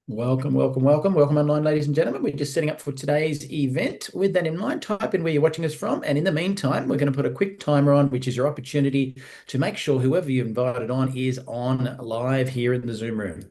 Welcome, welcome, welcome. Welcome online, ladies and gentlemen. We're just setting up for today's event. With that in mind, type in where you're watching us from. And in the meantime, we're going to put a quick timer on, which is your opportunity to make sure whoever you invited on is on live here in the Zoom room.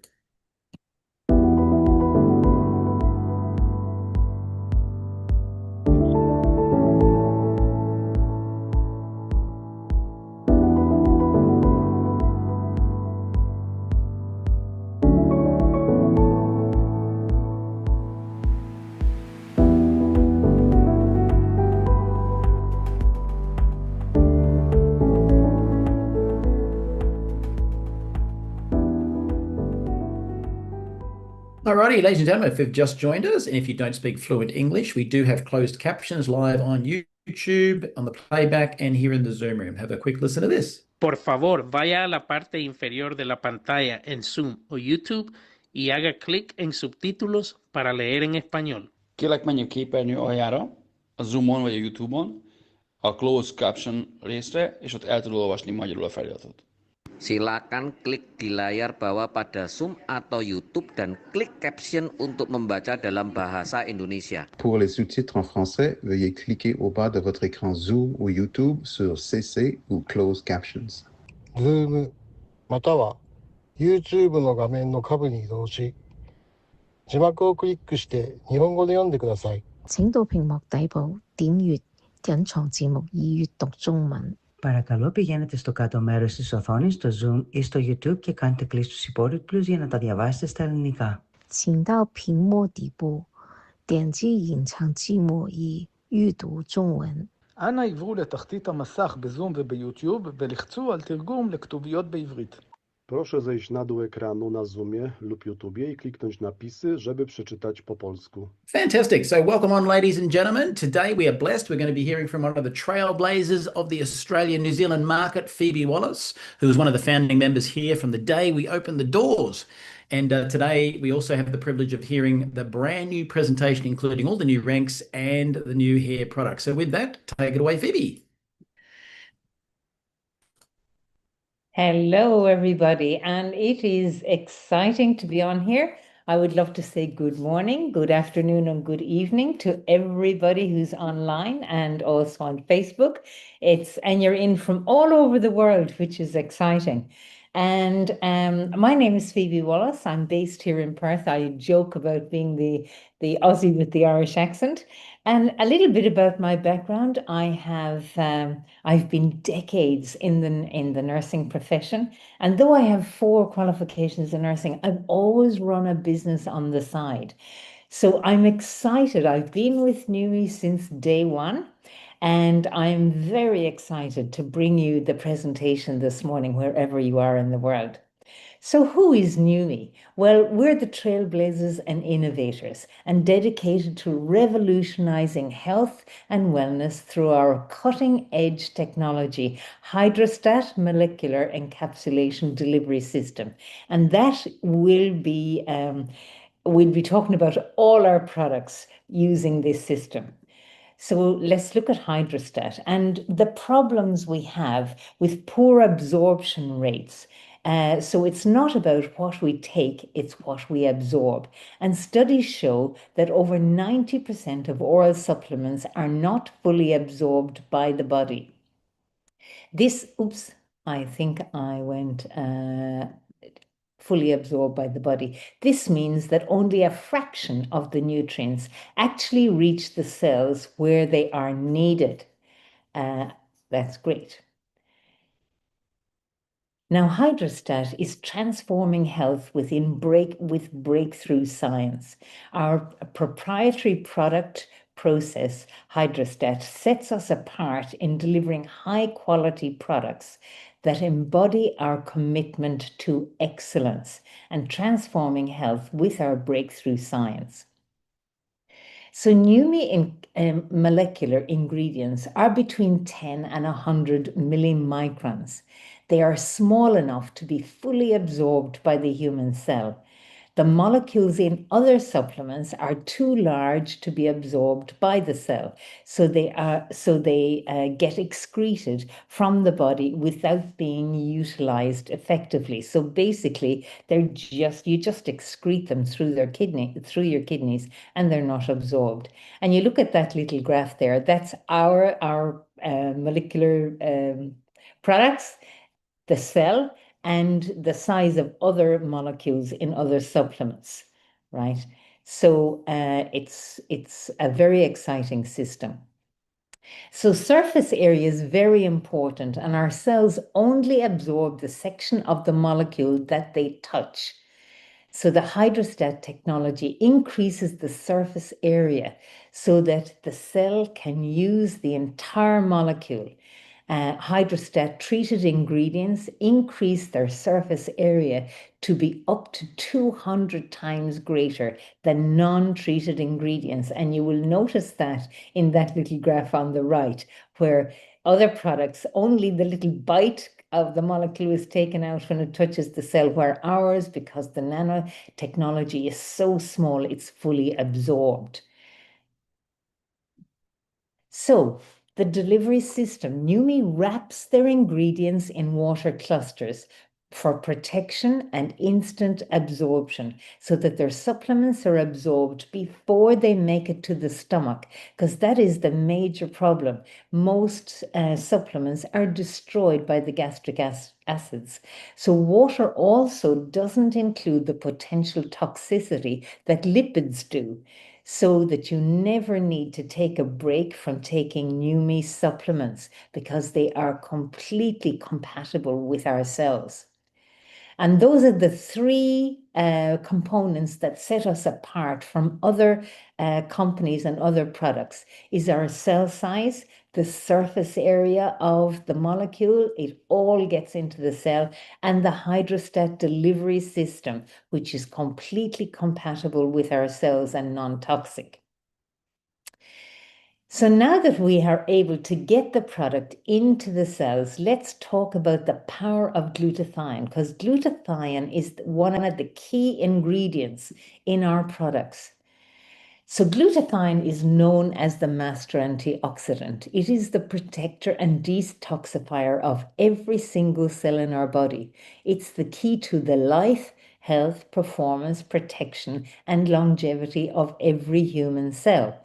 Alrighty, ladies and gentlemen, if you've just joined us, and if you don't speak fluent English, we do have closed captions live on YouTube, on the playback, and here in the Zoom room. Have a quick listen to this. Por favor, vaya a la parte inferior de la pantalla en Zoom o YouTube y haga clic en subtítulos para leer en español. Kérlek, menjünk képernyő aljára, a Zoomon vagy a YouTube-on, a Closed Caption részre, és ott el tudod olvasni magyarul a feliratot. Silakan klik di layar bawah pada Zoom atau YouTube dan klik caption untuk membaca dalam bahasa Indonesia. Pour les sous-titres en français, veuillez cliquer au bas de votre écran Zoom ou YouTube sur CC ou Closed Captions. Zoom または YouTube の画面の下部に移動し、字幕をクリックして日本語で読んでください。請到屏幕底部點閱隱藏字幕以閱讀中文。Παρακαλώ πηγαίνετε στο κάτω μέρος της οθόνης, στο Zoom ή στο YouTube και κάντε κλικ στους υπότιτλους για να τα διαβάσετε στα ελληνικά. 請到屏幕底部點擊隱藏字幕以閱讀中文. אנא עברו לתחתית המסך בזום וביוטיוב ולחצו על תרגום לכתוביות בעברית. Proszę zejść na dół ekranu na Zoomie lub YouTubie i kliknąć napisy, żeby przeczytać po polsku. Fantastic. So welcome on, ladies and gentlemen. Today we are blessed. We're going to be hearing from one of the trailblazers of the Australian-New Zealand market, Phoebe Wallace, who is one of the founding members here from the day we opened the doors. And today we also have the privilege of hearing the brand new presentation, including all the new ranks and the new hair products. So with that, take it away, Phoebe. Hello, everybody, and it is exciting to be on here. I would love to say good morning, good afternoon, and good evening to everybody who's online and also on Facebook. And you're in from all over the world, which is exciting. And my name is Phoebe Wallace. I'm based here in Perth. I joke about being the Aussie with the Irish accent. And a little bit about my background. I've been decades in the nursing profession, and though I have 4 qualifications in nursing, I've always run a business on the side. So I'm excited. I've been with Neumi since day one, and I'm very excited to bring you the presentation this morning, wherever you are in the world. So who is Neumi? Well, we're the trailblazers and innovators and dedicated to revolutionizing health and wellness through our cutting-edge technology, Hydrostat molecular encapsulation delivery system. And that will be, we'll be talking about all our products using this system. So let's look at Hydrostat and the problems we have with poor absorption rates. So it's not about what we take, it's what we absorb. And studies show that over 90% of oral supplements are not fully absorbed by the body. I think I went fully absorbed by the body. This means that only a fraction of the nutrients actually reach the cells where they are needed. That's great. Now, Hydrostat is transforming health with breakthrough science. Our proprietary product process, Hydrostat, sets us apart in delivering high-quality products that embody our commitment to excellence and transforming health with our breakthrough science. So Neumi molecular ingredients are between 10 and 100 millimicrons. They are small enough to be fully absorbed by the human cell. the molecules in other supplements are too large to be absorbed by the cell. So they get excreted from the body without being utilized effectively. So basically, you just excrete them through your kidneys, and they're not absorbed. And you look at that little graph there, that's our molecular products, the cell, and the size of other molecules in other supplements, right? So it's a very exciting system. So surface area is very important, and our cells only absorb the section of the molecule that they touch. So the hydrostat technology increases the surface area so that the cell can use the entire molecule. Hydrostat treated ingredients increase their surface area to be up to 200 times greater than non-treated ingredients. And you will notice that in that little graph on the right, where other products, only the little bite of the molecule is taken out when it touches the cell, where ours, because the nanotechnology is so small, it's fully absorbed. So the delivery system, Neumi wraps their ingredients in water clusters for protection and instant absorption, so that their supplements are absorbed before they make it to the stomach, because that is the major problem. Most supplements are destroyed by the gastric acids. So water also doesn't include the potential toxicity that lipids do, so that you never need to take a break from taking Neumi supplements, because they are completely compatible with our cells. And those are the three components that set us apart from other companies and other products: is our cell size, the surface area of the molecule, it all gets into the cell, and the hydrostat delivery system, which is completely compatible with our cells and non-toxic. So now that we are able to get the product into the cells, let's talk about the power of glutathione, because glutathione is one of the key ingredients in our products. So glutathione is known as the master antioxidant. It is the protector and detoxifier of every single cell in our body. It's the key to the life, health, performance, protection, and longevity of every human cell.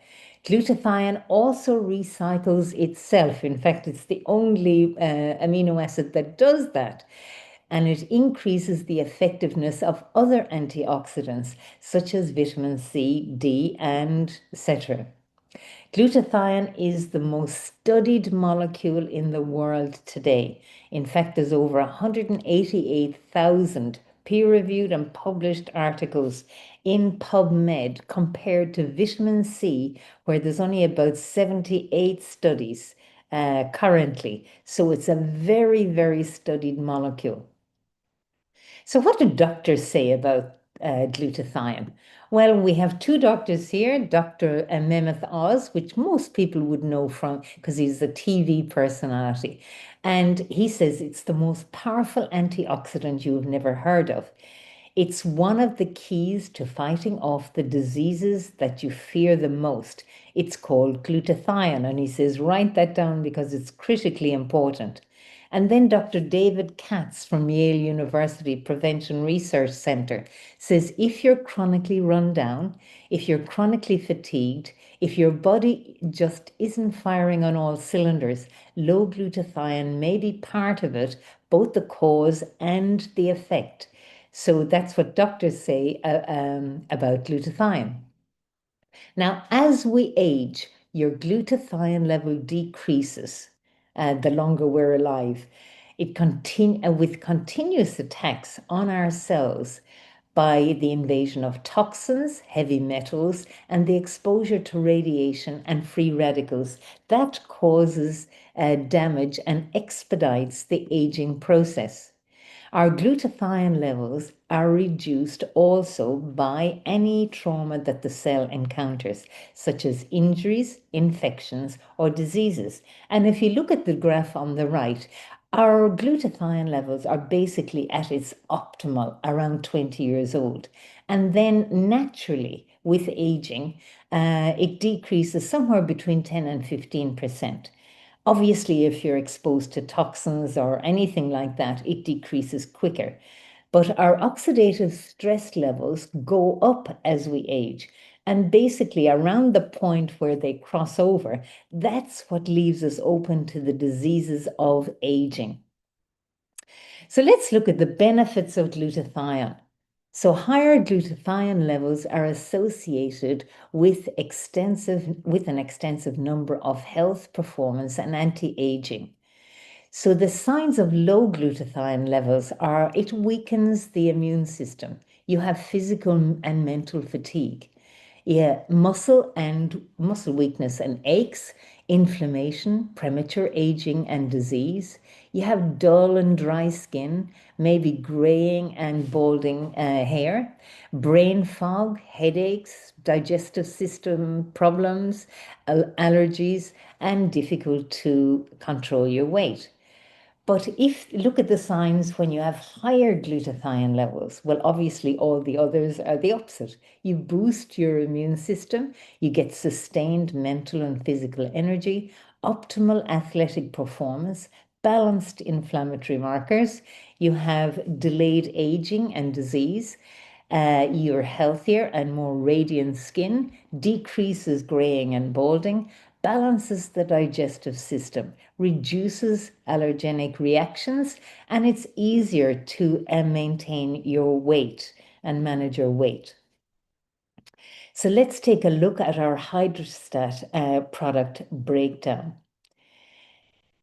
Glutathione also recycles itself. In fact, it's the only amino acid that does that. And it increases the effectiveness of other antioxidants, such as vitamin C, D, and etc. Glutathione is the most studied molecule in the world today. In fact, there's over 188,000 peer-reviewed and published articles in PubMed, compared to vitamin C, where there's only about 78 studies currently. So it's a very, very studied molecule. So what do doctors say about glutathione? Well, we have two doctors here, Dr. Mehmet Oz, which most people would know from, because he's a TV personality. And he says it's the most powerful antioxidant you've never heard of. It's one of the keys to fighting off the diseases that you fear the most. It's called glutathione. And he says, write that down because it's critically important. And then Dr. David Katz from Yale University Prevention Research Center says, if you're chronically run down, if you're chronically fatigued, if your body just isn't firing on all cylinders, low glutathione may be part of it, both the cause and the effect. So that's what doctors say about glutathione. Now, as we age, your glutathione level decreases the longer we're alive. With continuous attacks on our cells by the invasion of toxins, heavy metals, and the exposure to radiation and free radicals, that causes damage and expedites the aging process. Our glutathione levels are reduced also by any trauma that the cell encounters, such as injuries, infections, or diseases. And if you look at the graph on the right, Our glutathione levels are basically at its optimal around 20 years old. And then naturally, with aging, it decreases somewhere between 10 and 15%. Obviously, if you're exposed to toxins or anything like that, it decreases quicker. But our oxidative stress levels go up as we age. And basically, around the point where they cross over, that's what leaves us open to the diseases of aging. So let's look at the benefits of glutathione. So higher glutathione levels are associated with an extensive number of health, performance, and anti-aging. So the signs of low glutathione levels are it weakens the immune system. You have physical and mental fatigue. Yeah, muscle weakness and aches, inflammation, premature aging and disease. You have dull and dry skin, maybe graying and balding hair, brain fog, headaches, digestive system problems, allergies, and difficult to control your weight. But if look at the signs when you have higher glutathione levels, well, obviously all the others are the opposite. You boost your immune system, you get sustained mental and physical energy, optimal athletic performance, balanced inflammatory markers, you have delayed aging and disease, you're healthier and more radiant skin, decreases graying and balding, balances the digestive system, reduces allergenic reactions, and it's easier to maintain your weight and manage your weight. So let's take a look at our Hydrostat product breakdown.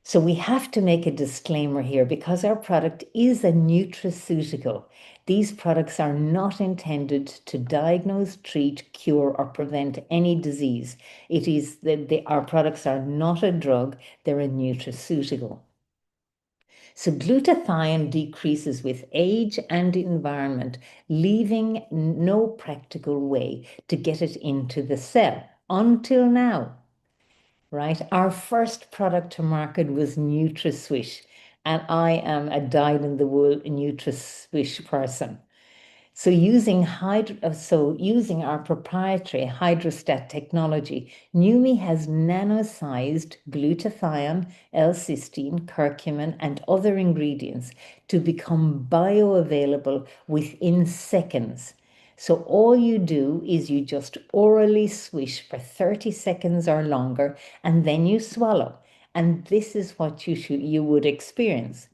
So we have to make a disclaimer here because our product is a nutraceutical. These products are not intended to diagnose, treat, cure, or prevent any disease. It is that our products are not a drug, they're a nutraceutical. So glutathione decreases with age and environment, leaving no practical way to get it into the cell until now. Right? Our first product to market was NutraSwish, and I am a dyed-in-the-wool NutraSwish person. So using our proprietary Hydrostat technology, Neumi has nano-sized glutathione, L-cysteine, curcumin, and other ingredients to become bioavailable within seconds. So all you do is you just orally swish for 30 seconds or longer, and then you swallow. And this is what you would experience.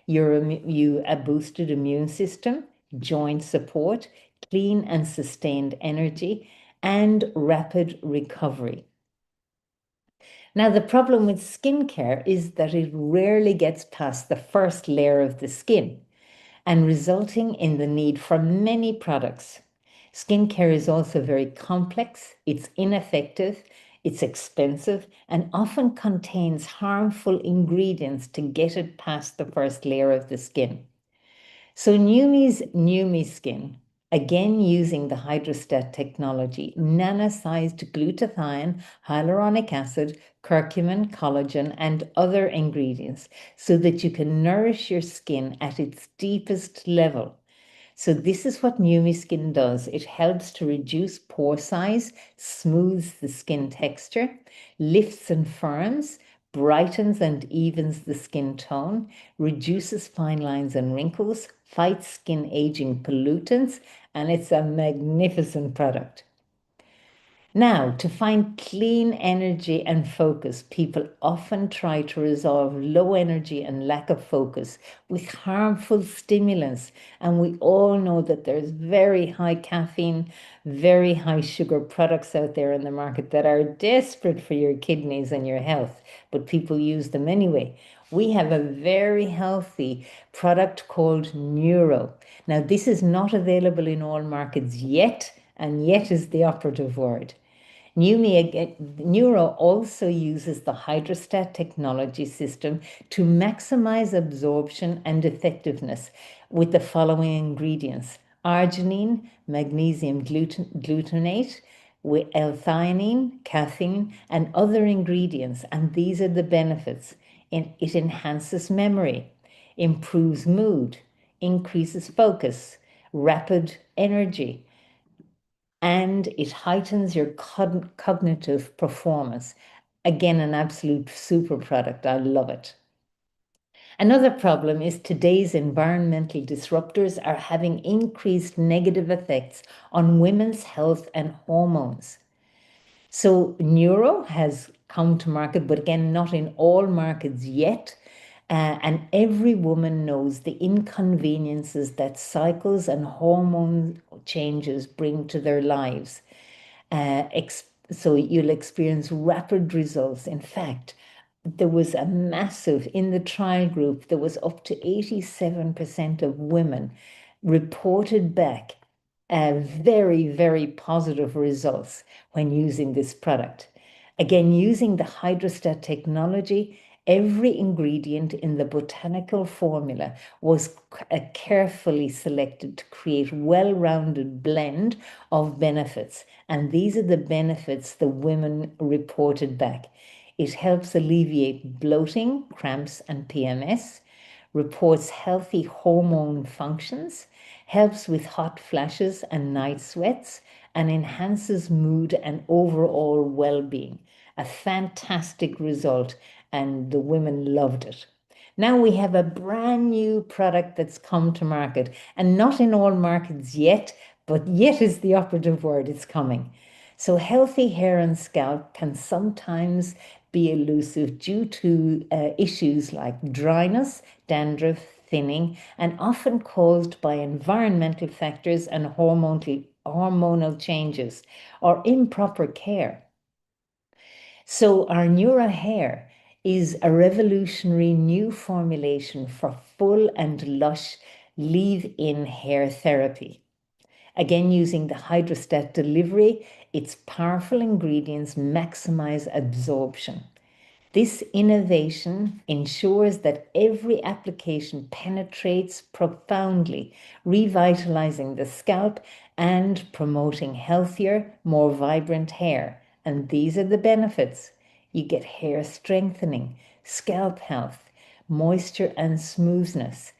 A boosted immune system, joint support, clean and sustained energy, and rapid recovery. Now, the problem with skincare is that it rarely gets past the first layer of the skin, and resulting in the need for many products. Skincare is also very complex, it's ineffective, it's expensive, and often contains harmful ingredients to get it past the first layer of the skin. So Neumi's Neumi Skin, again using the Hydrostat technology, nano-sized glutathione, hyaluronic acid, curcumin, collagen, and other ingredients so that you can nourish your skin at its deepest level. So this is what Neumi Skin does. It helps to reduce pore size, smooths the skin texture, lifts and firms, brightens and evens the skin tone, reduces fine lines and wrinkles, fights skin aging pollutants, and it's a magnificent product. Now, to find clean energy and focus, people often try to resolve low energy and lack of focus with harmful stimulants. And we all know that there's very high caffeine, very high sugar products out there in the market that are desperate for your kidneys and your health, but people use them anyway. We have a very healthy product called Neuro. Now, this is not available in all markets yet, and yet is the operative word. Neuro also uses the Hydrostat technology system to maximize absorption and effectiveness with the following ingredients: arginine, magnesium glutamate, L-theanine, caffeine, and other ingredients. And these are the benefits: It enhances memory, improves mood, increases focus, rapid energy, and it heightens your cognitive performance. Again, an absolute super product. I love it. Another problem is today's environmental disruptors are having increased negative effects on women's health and hormones. So Neuro has come to market, but again, not in all markets yet. And every woman knows the inconveniences that cycles and hormone changes bring to their lives. So you'll experience rapid results. In fact, there was a massive, in the trial group, there was up to 87% of women reported back very, very positive results when using this product. Again, using the hydrostat technology, every ingredient in the botanical formula was carefully selected to create well-rounded blend of benefits. And these are the benefits the women reported back. It helps alleviate bloating, cramps, and PMS, reports healthy hormone functions, helps with hot flashes and night sweats, and enhances mood and overall well-being. A fantastic result, and the women loved it. Now we have a brand new product that's come to market, and not in all markets yet, but yet is the operative word. It's coming. So healthy hair and scalp can sometimes be elusive due to issues like dryness, dandruff, thinning, and often caused by environmental factors and hormonal changes or improper care. So our Neura Hair is a revolutionary new formulation for full and lush leave-in hair therapy. Again, using the hydrostat delivery, its powerful ingredients maximize absorption. This innovation ensures that every application penetrates profoundly, revitalizing the scalp and promoting healthier, more vibrant hair. And these are the benefits. You get hair strengthening, scalp health, moisture and smoothness,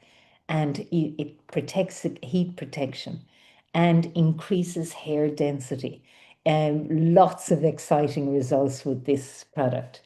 and it protects heat protection and increases hair density. Lots of exciting results with this product.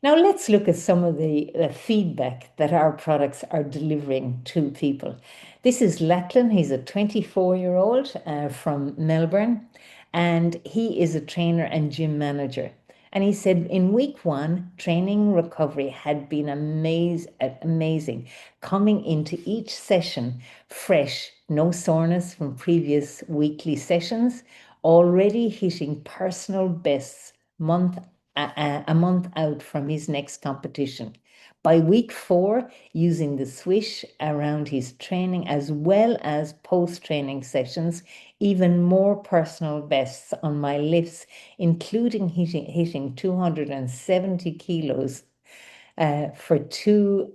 Now let's look at some of the feedback that our products are delivering to people. This is Lachlan. He's a 24-year-old from Melbourne, and he is a trainer and gym manager. And he said in week 1, training recovery had been amazing, coming into each session fresh, no soreness from previous weekly sessions, already hitting personal bests a month out from his next competition. By week 4, using the swish around his training as well as post-training sessions, even more personal bests on my lifts, including hitting 270 kilos for 2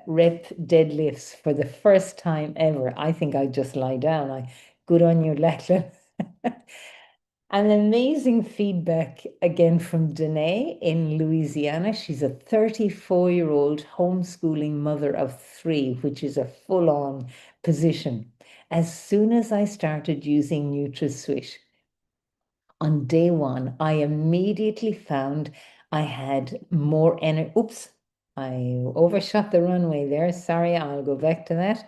rep deadlifts for the first time ever. I think I'd just lie down. Good on you, Lachlan. An amazing feedback again from Danae in Louisiana. She's a 34-year-old homeschooling mother of 3, which is a full-on position. As soon as I started using NutraSwish, on day 1, I immediately found I had more energy. Oops, I overshot the runway there. Sorry, I'll go back to that.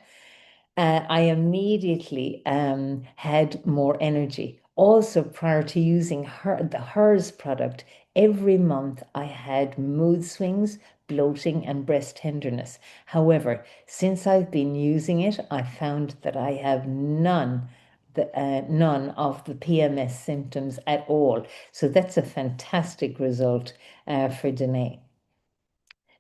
I immediately had more energy. Also, prior to using the HERS product, every month I had mood swings, bloating, and breast tenderness. However, since I've been using it, I found that I have none of the PMS symptoms at all. So that's a fantastic result for Danae.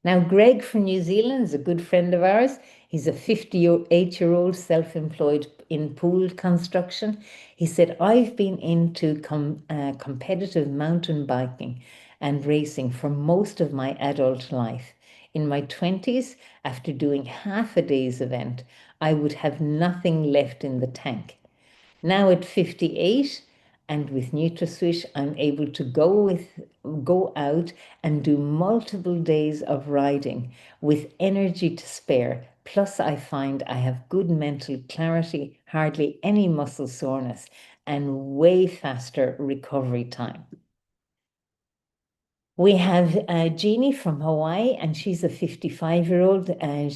Now, Greg from New Zealand is a good friend of ours. He's a 58-year-old self-employed in pool construction. He said, I've been into competitive mountain biking and racing for most of my adult life. In my 20s, after doing half a day's event, I would have nothing left in the tank. Now at 58, And with NutraSwish, I'm able to go out and do multiple days of riding with energy to spare. Plus, I find I have good mental clarity, hardly any muscle soreness, and way faster recovery time. We have Jeannie from Hawaii, and she's a 55-year-old and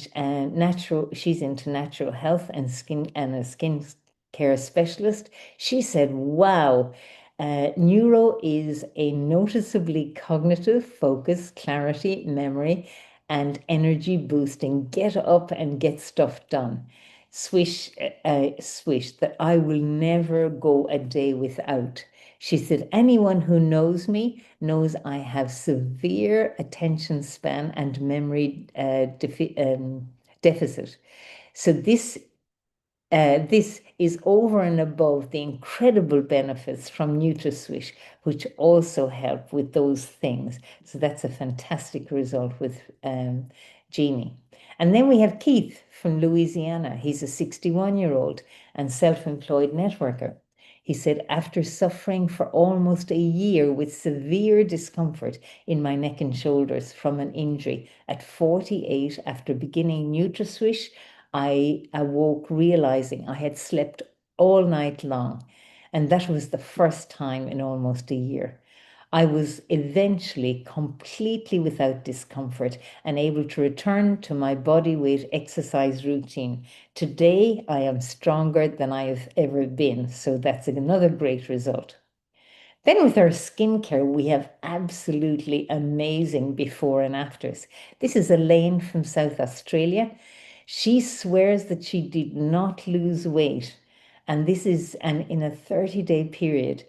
she's into natural health and a skin care specialist. She said, wow, Neuro is a noticeably cognitive focus, clarity, memory, and energy boosting. Get up and get stuff done. Swish that I will never go a day without. She said, anyone who knows me knows I have severe attention span and memory deficit. So this is over and above the incredible benefits from NutraSwish, which also help with those things. So that's a fantastic result with Jeannie. And then we have Keith from Louisiana. He's a 61-year-old and self-employed networker. He said, after suffering for almost a year with severe discomfort in my neck and shoulders from an injury, at 48, after beginning NutraSwish, I awoke realizing I had slept all night long. And that was the first time in almost a year. I was eventually completely without discomfort and able to return to my body weight exercise routine. Today, I am stronger than I have ever been. So that's another great result. Then with our skincare, we have absolutely amazing before and afters. This is Elaine from South Australia. She swears that she did not lose weight. And this is in a 30-day period.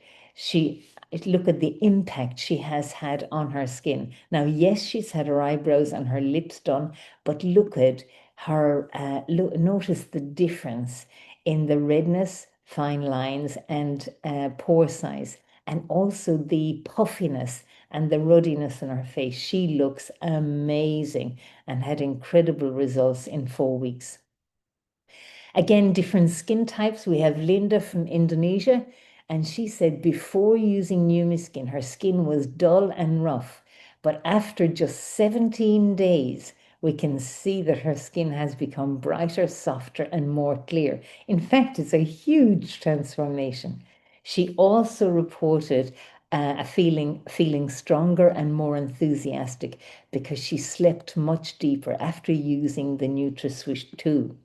Look at the impact she has had on her skin. Now, yes, she's had her eyebrows and her lips done, but look at her, notice the difference in the redness, fine lines, and pore size, and also the puffiness and the ruddiness in her face. She looks amazing and had incredible results in 4 weeks. Again, different skin types. We have Linda from Indonesia, and she said before using Neumi Skin, her skin was dull and rough, but after just 17 days, we can see that her skin has become brighter, softer, and more clear. In fact, it's a huge transformation. She also reported feeling stronger and more enthusiastic because she slept much deeper after using the NutraSwish 2.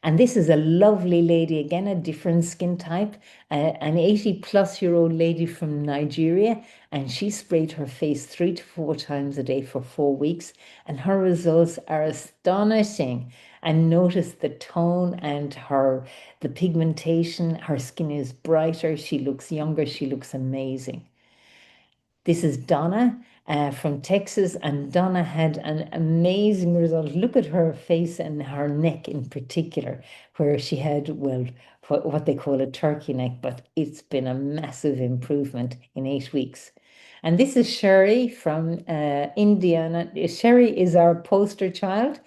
And this is a lovely lady, again, a different skin type, an 80-plus-year-old lady from Nigeria, and she sprayed her face 3 to 4 times a day for 4 weeks, and her results are astonishing. And notice the tone and the pigmentation. Her skin is brighter, she looks younger, she looks amazing. This is Donna from Texas, and Donna had an amazing result. Look at her face and her neck in particular, where she had, well, what they call a turkey neck, but it's been a massive improvement in 8 weeks. And this is Sherry from Indiana. Sherry is our poster child.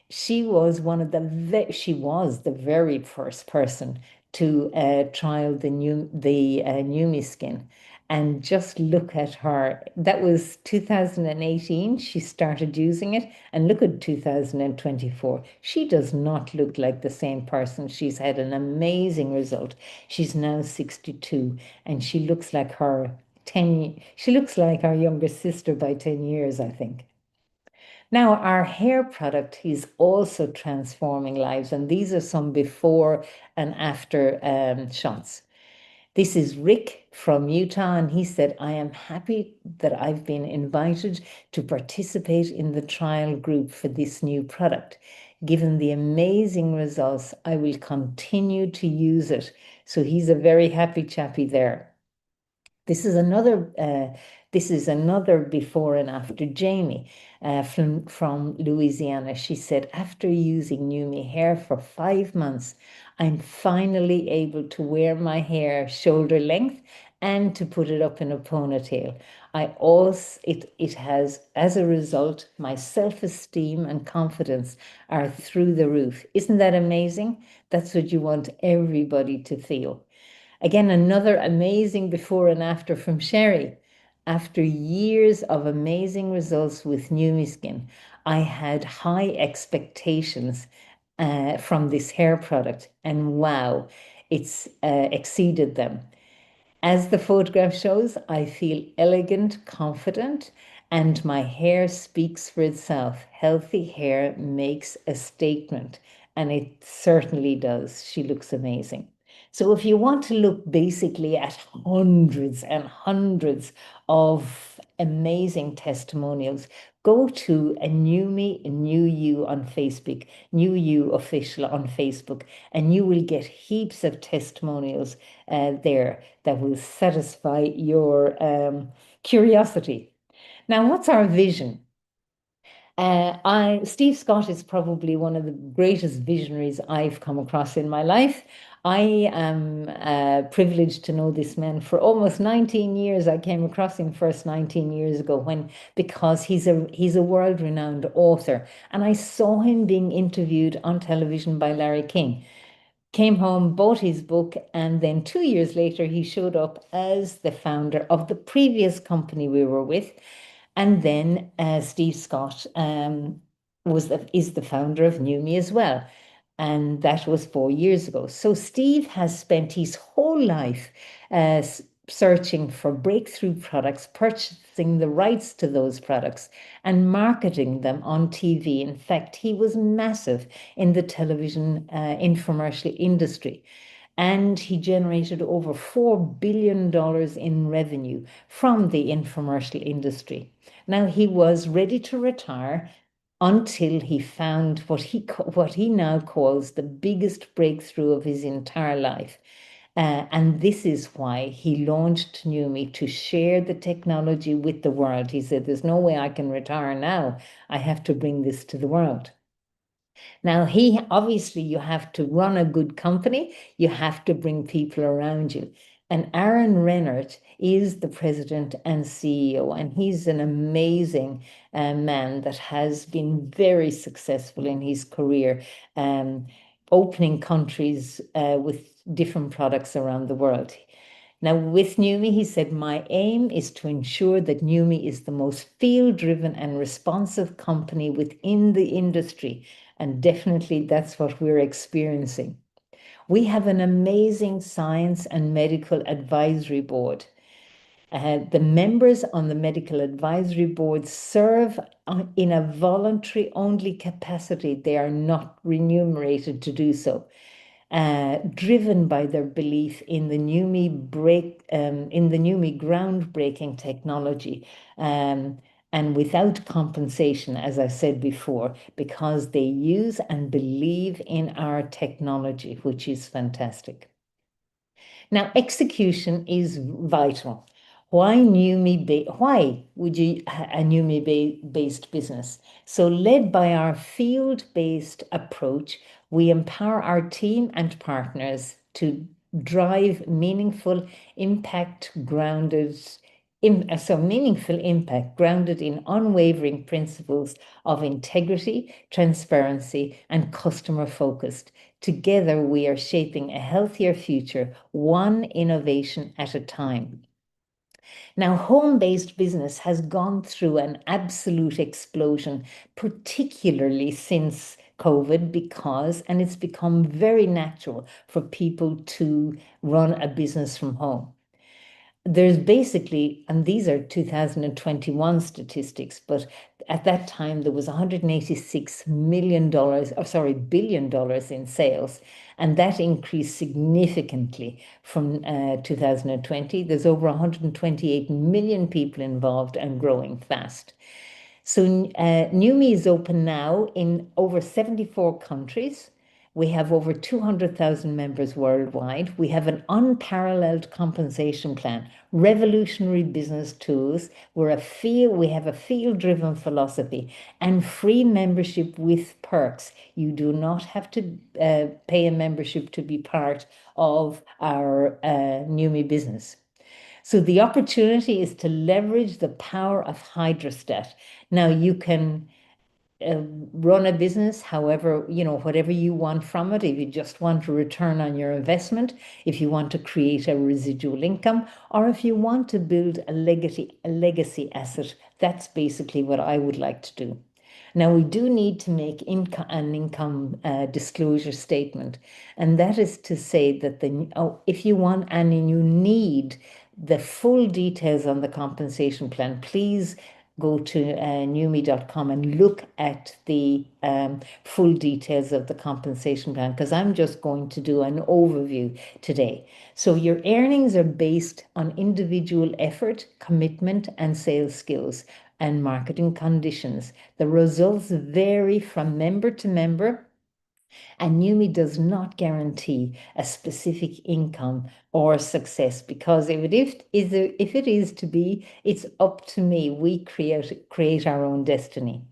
She was the very first person to trial the Neumi Skin. And just look at her. That was 2018. She started using it. And look at 2024. She does not look like the same person. She's had an amazing result. She's now 62. And she looks like she looks like our younger sister by 10 years, I think. Now, our hair product is also transforming lives. And these are some before and after shots. This is Rick from Utah, and he said, I am happy that I've been invited to participate in the trial group for this new product. Given the amazing results, I will continue to use it. So he's a very happy chappy there. This is another before and after. Jamie from Louisiana. She said, after using Neumi hair for 5 months, I'm finally able to wear my hair shoulder length and to put it up in a ponytail. It has, as a result, my self-esteem and confidence are through the roof. Isn't that amazing? That's what you want everybody to feel. Again, another amazing before and after from Sherry. After years of amazing results with Neumi Skin, I had high expectations from this hair product, and wow, it's exceeded them. As the photograph shows, I feel elegant, confident, and my hair speaks for itself. Healthy hair makes a statement, and it certainly does. She looks amazing. So if you want to look basically at hundreds and hundreds of amazing testimonials, go to a Neumi New You on Facebook, New You Official on Facebook, and you will get heaps of testimonials there that will satisfy your curiosity. Now, what's our vision? Steve Scott is probably one of the greatest visionaries I've come across in my life. I am privileged to know this man for almost 19 years. I came across him first 19 years ago because he's a world-renowned author, and I saw him being interviewed on television by Larry King. Came home, bought his book, and then 2 years later, he showed up as the founder of the previous company we were with. And then Steve Scott is the founder of Neumi as well. And that was 4 years ago. So Steve has spent his whole life searching for breakthrough products, purchasing the rights to those products, and marketing them on TV. In fact, he was massive in the television infomercial industry. And he generated over $4 billion in revenue from the infomercial industry. Now, he was ready to retire until he found what he now calls the biggest breakthrough of his entire life. And this is why he launched Neumi, to share the technology with the world. He said, there's no way I can retire now. I have to bring this to the world. Now, obviously, you have to run a good company. You have to bring people around you. And Aaron Rennert is the president and CEO, and he's an amazing man that has been very successful in his career, opening countries with different products around the world. Now, with Neumi, he said, my aim is to ensure that Neumi is the most field-driven and responsive company within the industry. And definitely that's what we're experiencing. We have an amazing science and medical advisory board. The members on the medical advisory board serve in a voluntary-only capacity. They are not remunerated to do so. Driven by their belief in the Neumi groundbreaking technology, and without compensation, as I said before, because they use and believe in our technology, which is fantastic. Now, execution is vital. Why would you a Neumi-based business? So led by our field-based approach, we empower our team and partners to drive meaningful impact grounded in unwavering principles of integrity, transparency, and customer focused. Together, we are shaping a healthier future, one innovation at a time. Now, home-based business has gone through an absolute explosion, particularly since COVID, and it's become very natural for people to run a business from home. There's basically, and these are 2021 statistics, but at that time there was $186 billion in sales, and that increased significantly from 2020. There's over 128 million people involved and growing fast. So Neumi is open now in over 74 countries. We have over 200,000 members worldwide. We have an unparalleled compensation plan, revolutionary business tools. We have a field-driven philosophy, and free membership with perks. You do not have to pay a membership to be part of our Neumi business. So the opportunity is to leverage the power of hydrostat. Now you can run a business, however, whatever you want from it. If you just want a return on your investment, if you want to create a residual income, or if you want to build a legacy asset, that's basically what I would like to do. Now, we do need to make an income disclosure statement, and that is to say that if you want and you need the full details on the compensation plan, please go to neumi.com and look at the full details of the compensation plan, because I'm just going to do an overview today. So your earnings are based on individual effort, commitment, and sales skills and marketing conditions. The results vary from member to member, and Neumi does not guarantee a specific income or success, because if it is to be, it's up to me. We create our own destiny.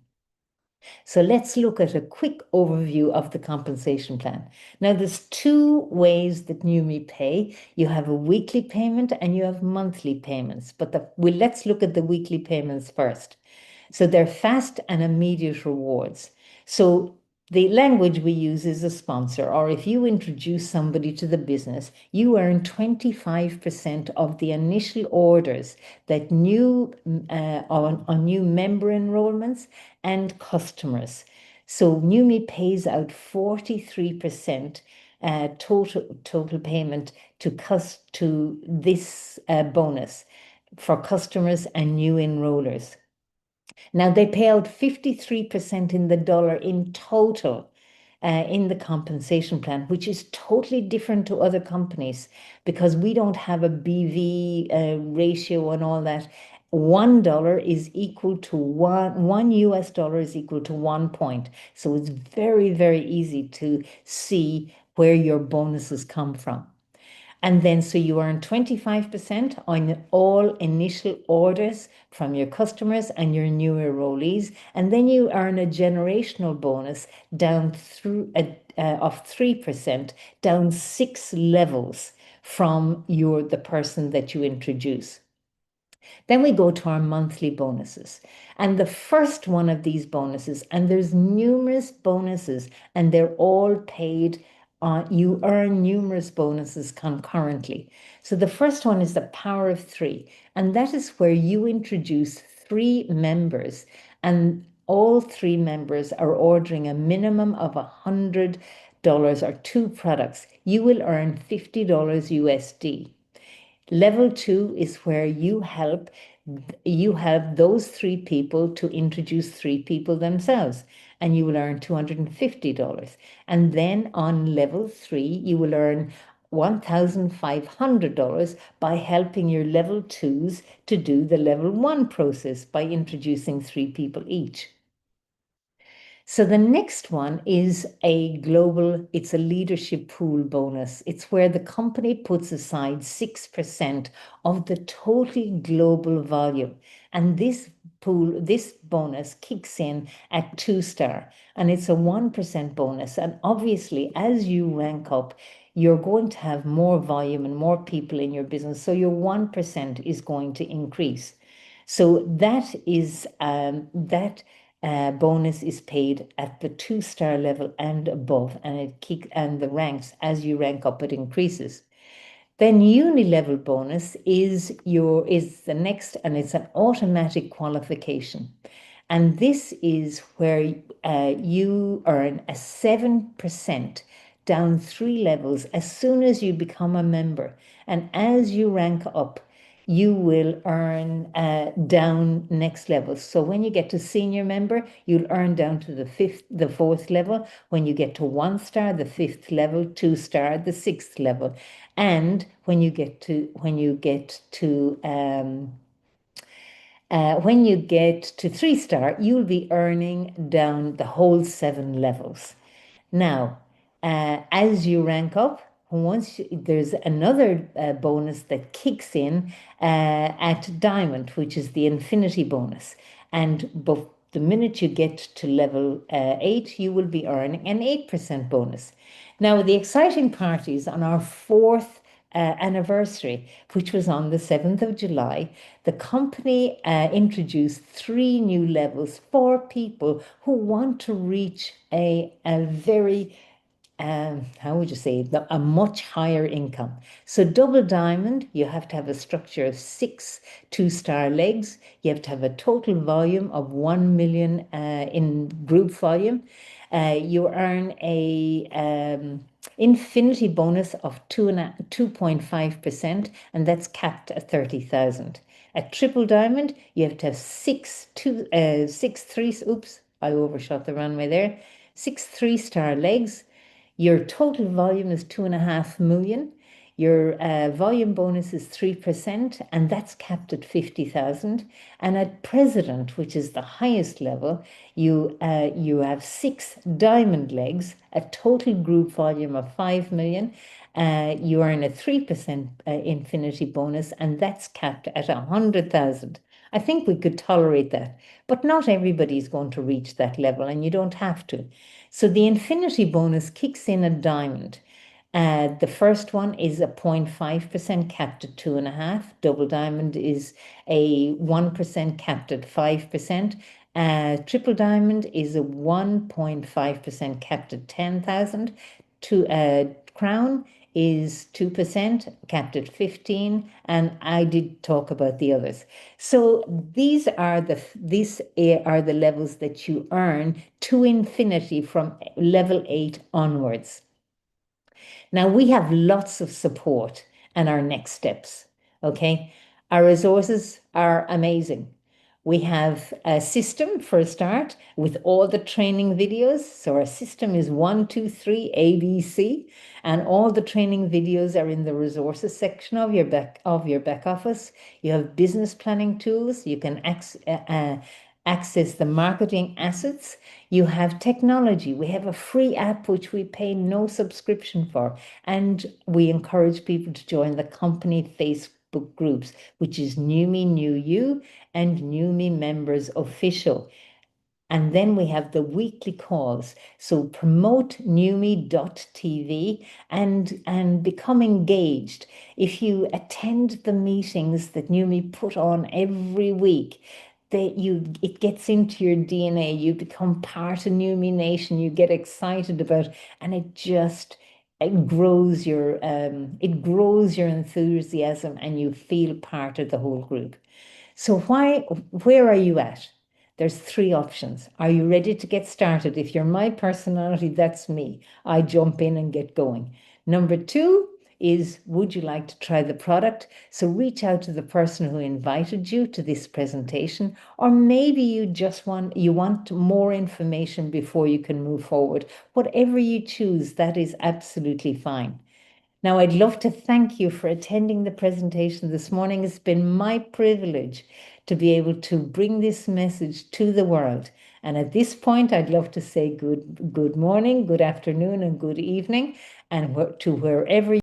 So let's look at a quick overview of the compensation plan. Now, there's two ways that Neumi pay. You have a weekly payment and you have monthly payments, but let's look at the weekly payments first. So they're fast and immediate rewards. So the language we use is a sponsor, or if you introduce somebody to the business, you earn 25% of the initial orders that on new member enrollments and customers. So Neumi pays out 43% total payment to this bonus for customers and new enrollers. Now, they pay out 53% in the dollar in total in the compensation plan, which is totally different to other companies, because we don't have a BV ratio and all that. $1 is equal to one US dollar is equal to 1 point. So it's very, very easy to see where your bonuses come from. And then so you earn 25% on all initial orders from your customers and your new enrollees. And then you earn a generational bonus down through of 3%, down 6 levels from the person that you introduce. Then we go to our monthly bonuses. And the first one of these bonuses, and there's numerous bonuses, and they're all paid. You earn numerous bonuses concurrently. So the first one is the power of 3, and that is where you introduce 3 members, and all 3 members are ordering a minimum of $100 or 2 products. You will earn $50 USD. Level 2 is where you help those 3 people to introduce 3 people themselves, and you will earn $250. And then on level 3, you will earn $1,500 by helping your level 2s to do the level 1 process by introducing 3 people each. So the next one is it's a leadership pool bonus. It's where the company puts aside 6% of the total global volume. And this bonus kicks in at 2-star, and it's a 1% bonus. And obviously, as you rank up, you're going to have more volume and more people in your business. So your 1% is going to increase. So that is bonus is paid at the 2-star level and above, and the ranks, as you rank up, it increases. Then uni-level bonus is the next, and it's an automatic qualification. And this is where you earn a 7% down 3 levels as soon as you become a member. And as you rank up, you will earn down next level. So when you get to senior member, you'll earn down to the 4th level. When you get to 1-star, the 5th level, 2-star, the 6th level. And when you get to 3-star, you'll be earning down the whole 7 levels. Now, as you rank up, there's another bonus that kicks in at diamond, which is the infinity bonus. And the minute you get to level 8, you will be earning an 8% bonus. Now, the exciting part is on our 4th anniversary, which was on the 7th of July. The company introduced 3 new levels for people who want to reach a very how would you say, a much higher income. So double diamond, you have to have a structure of 6 2-star legs. You have to have a total volume of 1 million in group volume. You earn a infinity bonus of 2.5%, and that's capped at 30,000. At triple diamond, you have to have 6 3-star legs. Your total volume is 2.5 million. Your volume bonus is 3%, and that's capped at 50,000. And at president, which is the highest level, you have 6 diamond legs, a total group volume of 5 million. You earn a 3% infinity bonus, and that's capped at 100,000. I think we could tolerate that, but not everybody's going to reach that level, and you don't have to. So the infinity bonus kicks in at diamond. The first one is a 0.5% capped at 2.5. Double diamond is a 1% capped at 5%. Triple diamond is a 1.5% capped at 10,000. Crown is 2% capped at 15, and I did talk about the others. So these are the levels that you earn to infinity from level 8 onwards. Now we have lots of support and our next steps. Okay, our resources are amazing. We have a system for a start with all the training videos. So our system is 1, 2, 3 ABC, and all the training videos are in the resources section of your back office. You have business planning tools. You can access the marketing assets. You have technology. We have a free app which we pay no subscription for, and we encourage people to join the company Facebook groups, which is Neumi New You and Neumi Members Official. And then we have the weekly calls. So promote neumi.tv and become engaged. If you attend the meetings that Neumi put on every week, it gets into your DNA. You become part of Neumi Nation. You get excited about, and it grows your enthusiasm, and you feel part of the whole group. So where are you at? There's 3 options. Are you ready to get started? If you're my personality, that's me. I jump in and get going. Number 2 is, would you like to try the product? So reach out to the person who invited you to this presentation, or maybe you want more information before you can move forward. Whatever you choose, that is absolutely fine. Now, I'd love to thank you for attending the presentation this morning. It's been my privilege to be able to bring this message to the world. And at this point, I'd love to say good morning, good afternoon, and good evening, and to wherever